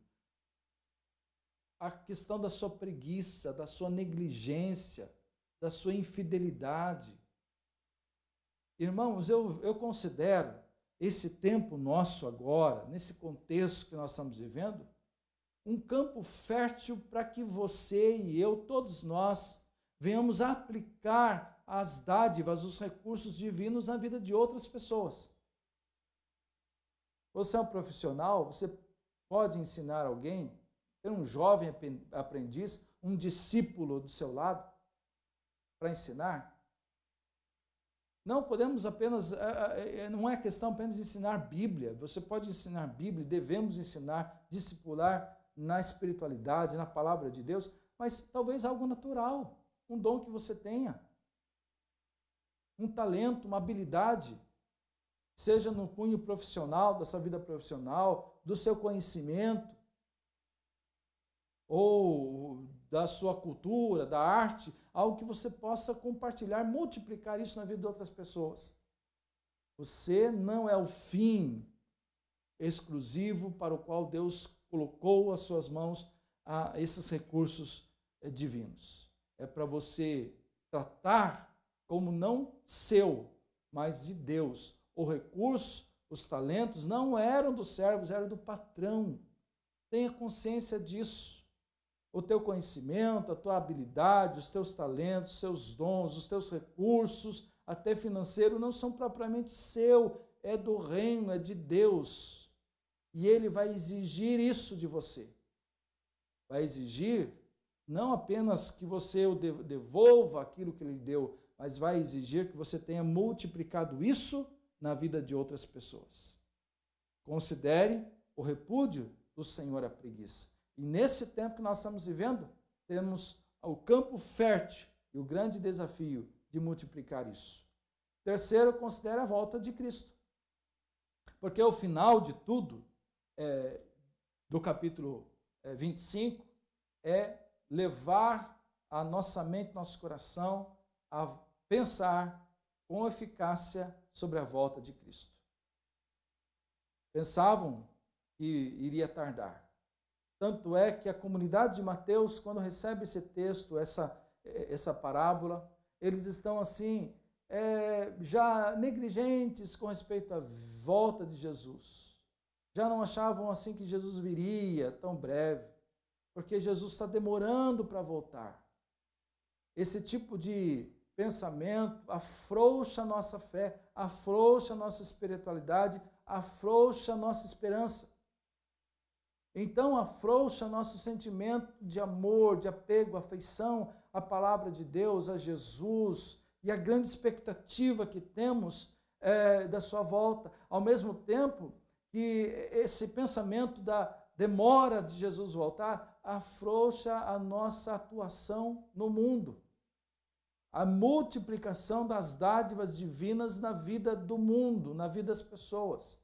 A: A questão da sua preguiça, da sua negligência, da sua infidelidade. Irmãos, eu considero esse tempo nosso agora, nesse contexto que nós estamos vivendo, um campo fértil para que você e eu, todos nós, venhamos aplicar as dádivas, os recursos divinos na vida de outras pessoas. Você é um profissional, você pode ensinar alguém, ter um jovem aprendiz, um discípulo do seu lado, para ensinar. Não podemos apenas, não é questão apenas de ensinar Bíblia, você pode ensinar Bíblia, devemos ensinar, discipular na espiritualidade, na palavra de Deus, mas talvez algo natural, um dom que você tenha, um talento, uma habilidade, seja no cunho profissional, da sua vida profissional, do seu conhecimento, ou da sua cultura, da arte, algo que você possa compartilhar, multiplicar isso na vida de outras pessoas. Você não é o fim exclusivo para o qual Deus colocou às suas mãos esses recursos divinos. É para você tratar como não seu, mas de Deus. O recurso, os talentos não eram dos servos, eram do patrão. Tenha consciência disso. O teu conhecimento, a tua habilidade, os teus talentos, os seus dons, os teus recursos, até financeiro, não são propriamente seu, é do reino, é de Deus. E Ele vai exigir isso de você. Vai exigir não apenas que você devolva aquilo que Ele deu, mas vai exigir que você tenha multiplicado isso na vida de outras pessoas. Considere o repúdio do Senhor à preguiça. E nesse tempo que nós estamos vivendo, temos o campo fértil e o grande desafio de multiplicar isso. Terceiro, considere a volta de Cristo. Porque o final de tudo, do capítulo 25, é levar a nossa mente, nosso coração a pensar com eficácia sobre a volta de Cristo. Pensavam que iria tardar. Tanto é que a comunidade de Mateus, quando recebe esse texto, essa parábola, eles estão assim, já negligentes com respeito à volta de Jesus. Já não achavam assim que Jesus viria tão breve, porque Jesus está demorando para voltar. Esse tipo de pensamento afrouxa a nossa fé, afrouxa a nossa espiritualidade, afrouxa a nossa esperança. Então afrouxa nosso sentimento de amor, de apego, afeição à palavra de Deus, a Jesus, e a grande expectativa que temos da sua volta. Ao mesmo tempo que esse pensamento da demora de Jesus voltar afrouxa a nossa atuação no mundo. A multiplicação das dádivas divinas na vida do mundo, na vida das pessoas.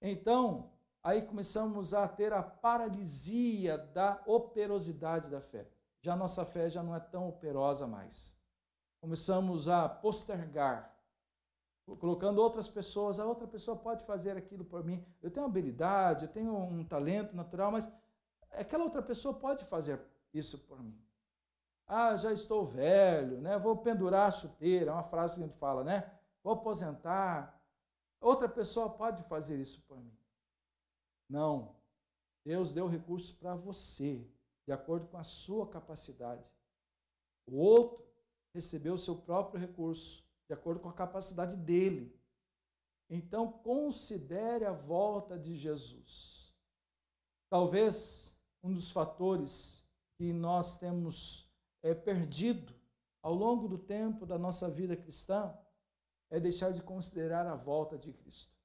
A: Então, aí começamos a ter a paralisia da operosidade da fé. Já a nossa fé já não é tão operosa mais. Começamos a postergar, colocando outras pessoas, a outra pessoa pode fazer aquilo por mim. Eu tenho uma habilidade, eu tenho um talento natural, mas aquela outra pessoa pode fazer isso por mim. Ah, já estou velho, né? Vou pendurar a chuteira, é uma frase que a gente fala, né? Vou aposentar. Outra pessoa pode fazer isso por mim. Não. Deus deu recursos para você, de acordo com a sua capacidade. O outro recebeu o seu próprio recurso, de acordo com a capacidade dele. Então, considere a volta de Jesus. Talvez um dos fatores que nós temos perdido ao longo do tempo da nossa vida cristã é deixar de considerar a volta de Cristo.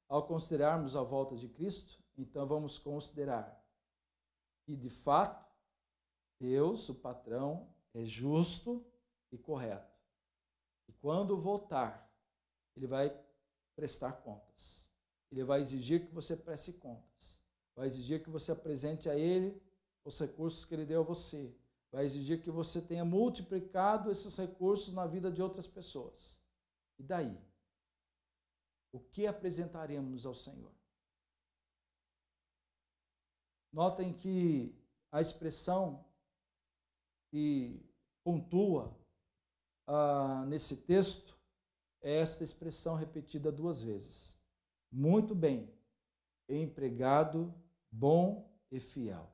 A: Ao considerarmos a volta de Cristo, então vamos considerar que, de fato, Deus, o patrão, é justo e correto. E quando voltar, Ele vai prestar contas. Ele vai exigir que você preste contas. Vai exigir que você apresente a Ele os recursos que Ele deu a você. Vai exigir que você tenha multiplicado esses recursos na vida de outras pessoas. E daí? O que apresentaremos ao Senhor? Notem que a expressão que pontua nesse texto é esta expressão repetida 2 vezes. Muito bem, empregado bom e fiel.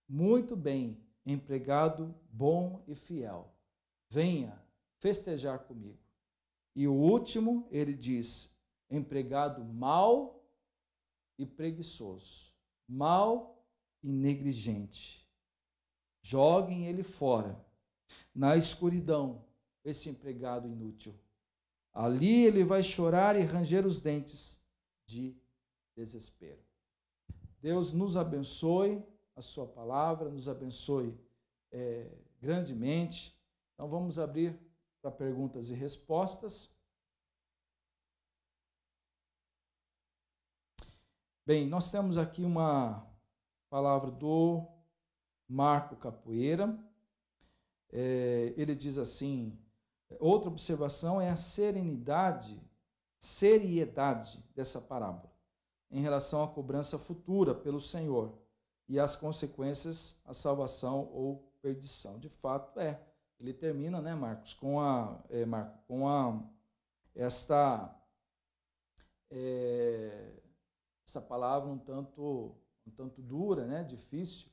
A: Muito bem, empregado bom e fiel. Venha festejar comigo. E o último, ele diz, empregado mau e preguiçoso, mau e negligente. Joguem ele fora, na escuridão, esse empregado inútil. Ali ele vai chorar e ranger os dentes de desespero. Deus nos abençoe, a sua palavra nos abençoe grandemente. Então vamos abrir para perguntas e respostas. Bem, nós temos aqui uma palavra do Marco Capoeira. Ele diz assim, outra observação é a seriedade dessa parábola em relação à cobrança futura pelo Senhor e as consequências, a salvação ou perdição. De fato, ele termina, né, Marcos, com essa palavra um tanto dura, né, difícil.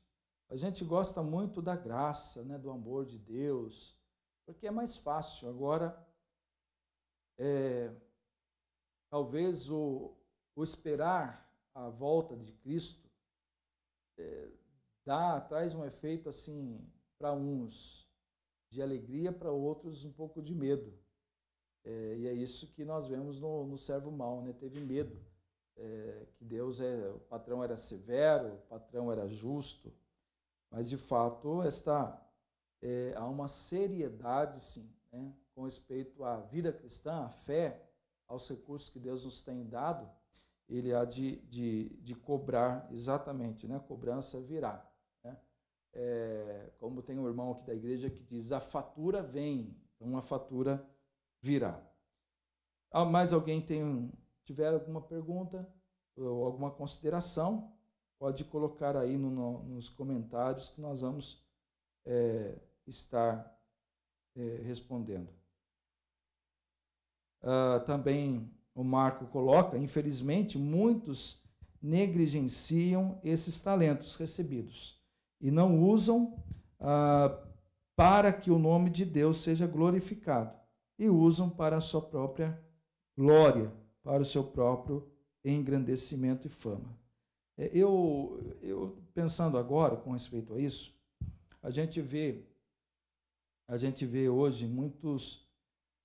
A: A gente gosta muito da graça, né, do amor de Deus, porque é mais fácil. Agora, talvez o esperar a volta de Cristo traz um efeito assim para uns de alegria, para outros um pouco de medo. E é isso que nós vemos no servo mau, né? Teve medo. Que Deus o patrão era severo, o patrão era justo, mas de fato há uma seriedade, sim, né, com respeito à vida cristã, à fé, aos recursos que Deus nos tem dado, ele há de cobrar exatamente, né? Cobrança virá. Né? Como tem um irmão aqui da igreja que diz, a fatura vem, então a fatura virá. Mais alguém tiver alguma pergunta ou alguma consideração, pode colocar aí nos comentários que nós vamos estar respondendo. Também o Marco coloca, infelizmente, muitos negligenciam esses talentos recebidos e não usam para que o nome de Deus seja glorificado, e usam para a sua própria glória, para o seu próprio engrandecimento e fama. Eu pensando agora com respeito a isso, a gente vê hoje muitos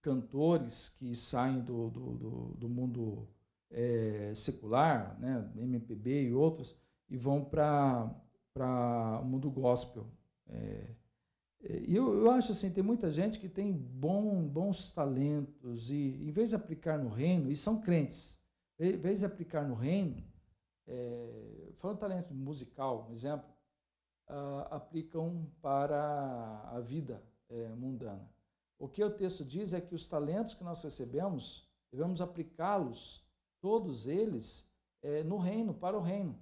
A: cantores que saem do mundo secular, né, MPB e outros, e vão para o mundo gospel. E eu acho assim, tem muita gente que tem bons talentos e, em vez de aplicar no reino, e são crentes, em vez de aplicar no reino, falando talento musical, um exemplo, aplicam para a vida mundana. O que o texto diz é que os talentos que nós recebemos, devemos aplicá-los, todos eles, no reino, para o reino.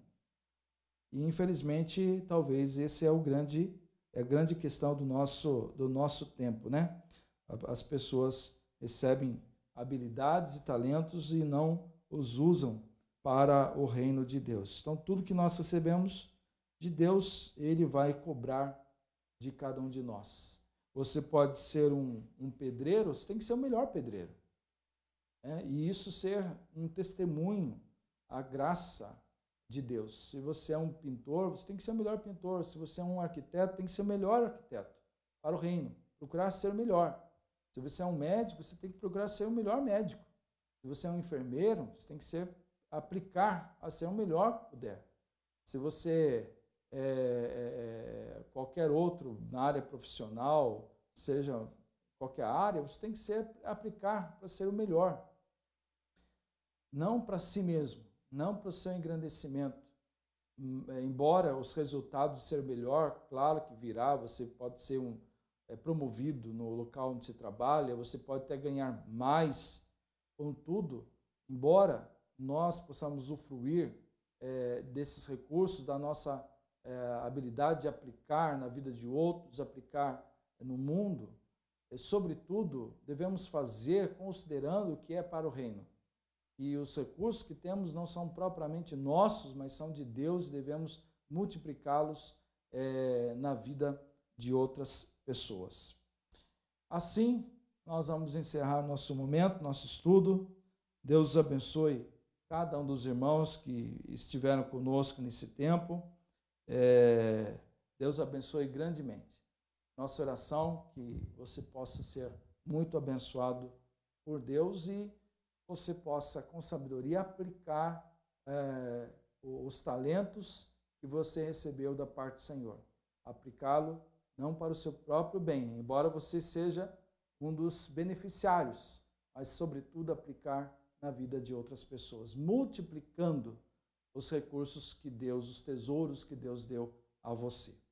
A: E, infelizmente, talvez esse é a grande questão do nosso tempo, né? As pessoas recebem habilidades e talentos e não os usam para o reino de Deus. Então, tudo que nós recebemos de Deus, Ele vai cobrar de cada um de nós. Você pode ser um pedreiro, você tem que ser o melhor pedreiro. E isso ser um testemunho à graça de Deus. Se você é um pintor, você tem que ser o melhor pintor. Se você é um arquiteto, tem que ser o melhor arquiteto para o reino. Procurar ser o melhor. Se você é um médico, você tem que procurar ser o melhor médico. Se você é um enfermeiro, você tem que aplicar a ser o melhor que puder. Se você qualquer outro na área profissional, seja qualquer área, você tem que aplicar para ser o melhor. Não para si mesmo, não para o seu engrandecimento. Embora os resultados sejam melhor, claro que virá, você pode ser promovido no local onde se trabalha, você pode até ganhar mais. Contudo, embora nós possamos usufruir desses recursos, da nossa habilidade de aplicar na vida de outros, aplicar no mundo, sobretudo, devemos fazer considerando o que é para o reino. E os recursos que temos não são propriamente nossos, mas são de Deus, e devemos multiplicá-los na vida de outras pessoas. Assim, nós vamos encerrar nosso momento, nosso estudo. Deus abençoe cada um dos irmãos que estiveram conosco nesse tempo. Deus abençoe grandemente. Nossa oração, que você possa ser muito abençoado por Deus e você possa, com sabedoria, aplicar os talentos que você recebeu da parte do Senhor. Aplicá-lo não para o seu próprio bem, embora você seja um dos beneficiários, mas, sobretudo, aplicar na vida de outras pessoas, multiplicando os recursos que Deus, os tesouros que Deus deu a você.